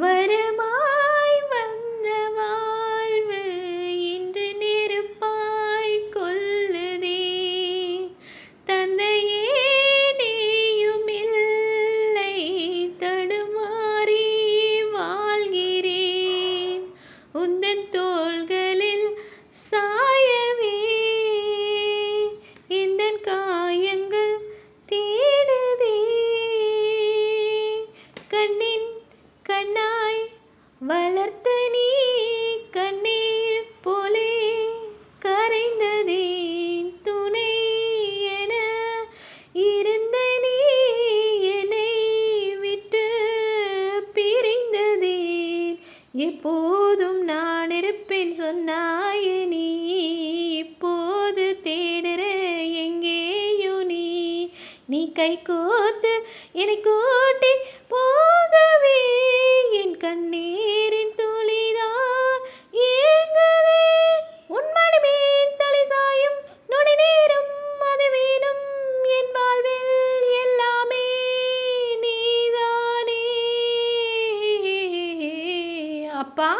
வரமாய் வந்த வாழ்வு இன்று நெருப்பாய் கொல்லுதே. தந்தையே நீயும் இல்லை, தடுமாறி வாழ்கிறேன். உந்தன் தோள்களில் சாயவே இந்தன் காயங்கள் தேடுதே. கண்ணின் கண்ணாய் வளர்த்த நீ கண்ணீர் போலே கரைந்ததேன். துணை என இருந்த நீ என்னை விட்டு பிரிந்ததேன். எப்போதும் நான் இருப்பேன் சொன்னாயே நீ, இப்போது தேடுற எங்கேயோ நீ. நீ கை கோர்த்து என்னை கூட்டி போகவே என் கண்ணீரின் துளிதான் ஏங்குதே. உன் மடி மேல் தலை சாயும் நொடி நேரம் அது வேணும். என் வாழ்வில் எல்லாமே நீதானே. அப்பா.